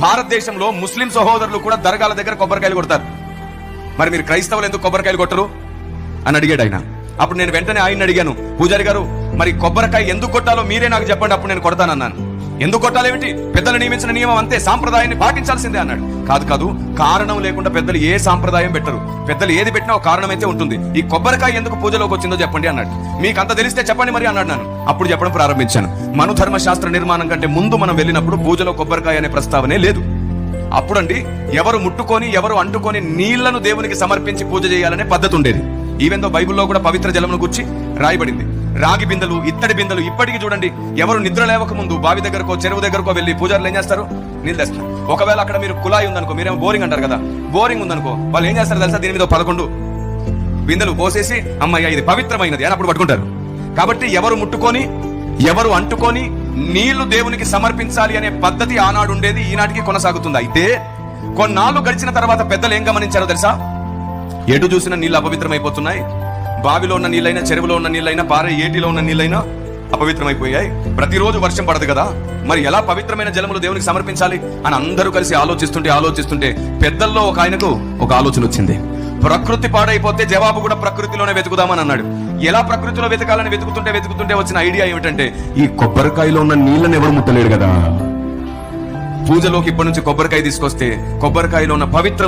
భారతదేశంలో ముస్లిం సహోదరులు కూడా దర్గాల దగ్గర కొబ్బరికాయలు కొడతారు. మరి మీరు క్రైస్తవులు ఎందుకు కొబ్బరికాయలు కొట్టరు అని అడిగాడు ఆయన. అప్పుడు నేను వెంటనే ఆయన అడిగాను, పూజారి గారు మరి కొబ్బరికాయ ఎందుకు కొట్టాలో మీరే నాకు చెప్పండి, అప్పుడు నేను కొడతానన్నాను. ఎందుకు కొట్టాలేమిటి, పెద్దలు నియమించిన నియమం అంతే, సాంప్రదాయాన్ని పాటించాల్సిందే అన్నాడు. కాదు కాదు, కారణం లేకుండా పెద్దలు ఏ సాంప్రదాయం పెట్టరు, పెద్దలు ఏది పెట్టినా ఒక కారణం అయితే ఉంటుంది. ఈ కొబ్బరికాయ ఎందుకు పూజలోకి వచ్చిందో చెప్పండి అన్నాడు. మీకు అంత తెలిస్తే చెప్పండి మరి అన్నాడు. నన్ను అప్పుడు చెప్పడం ప్రారంభించాను. మనుధర్మ శాస్త్ర నిర్మాణం కంటే ముందు మనం వెళ్ళినప్పుడు పూజలో కొబ్బరికాయ అనే ప్రస్తావనే లేదు. అప్పుడండి ఎవరు ముట్టుకొని ఎవరు అంటుకొని నీళ్లను దేవునికి సమర్పించి పూజ చేయాలనే పద్ధతి ఉండేది. ఈవెందో బైబిల్లో కూడా పవిత్ర జలమును గురించి రాయబడింది. రాగి బిందెలు, ఇత్తడి బిందెలు ఇప్పటికీ చూడండి, ఎవరు నిద్ర లేవక ముందు బావి దగ్గరకో చెరువు దగ్గరకో వెళ్ళి పూజారులు ఏం చేస్తారు, నీళ్ళు తెస్తారు. ఒకవేళ అక్కడ మీరు కుళాయి ఉందనుకో, మీరేమో బోరింగ్ అంటారు కదా, బోరింగ్ ఉందనుకో, వాళ్ళు ఏం చేస్తారు తెలుసా, దీని మీద 11 బిందెలు పోసేసి అమ్మయ్య ఇది పవిత్రమైనది అని అప్పుడు పట్టుకుంటారు. కాబట్టి ఎవరు ముట్టుకొని ఎవరు అంటుకొని నీళ్లు దేవునికి సమర్పించాలి అనే పద్ధతి ఆనాడు ఉండేది, ఈనాటికి కొనసాగుతుంది. అయితే కొన్నాళ్ళు గడిచిన తర్వాత పెద్దలు ఏం గమనించారో తెలుసా, ఎటు చూసిన నీళ్ళు అపవిత్రమైపోతున్నాయి. బావిలో ఉన్న నీళ్ళైనా, చెరువులో ఉన్న నీళ్ళైనా, పారే ఏటిలో ఉన్న నీళ్ళైనా అపవిత్రమైపోయాయి. ప్రతిరోజు వర్షం పడదు కదా, మరి ఎలా పవిత్రమైన జలములు దేవునికి సమర్పించాలి అని అందరూ కలిసి ఆలోచిస్తుంటే పెద్దల్లో ఒక ఆయనకు ఒక ఆలోచన వచ్చింది. ప్రకృతి పాడైపోతే జవాబు కూడా ప్రకృతిలోనే వెతుకుదామని అన్నాడు. ఎలా ప్రకృతిలో వెతకాలని వెతుకుతుంటే వచ్చిన ఐడియా ఏమిటంటే, ఈ కొబ్బరికాయలో ఉన్న నీళ్ళని ఎవరు ముట్టలేడు కదా, పూజలోకి ఇప్పటి నుంచి కొబ్బరికాయ తీసుకొస్తే కొబ్బరికాయలో ఉన్న పవిత్ర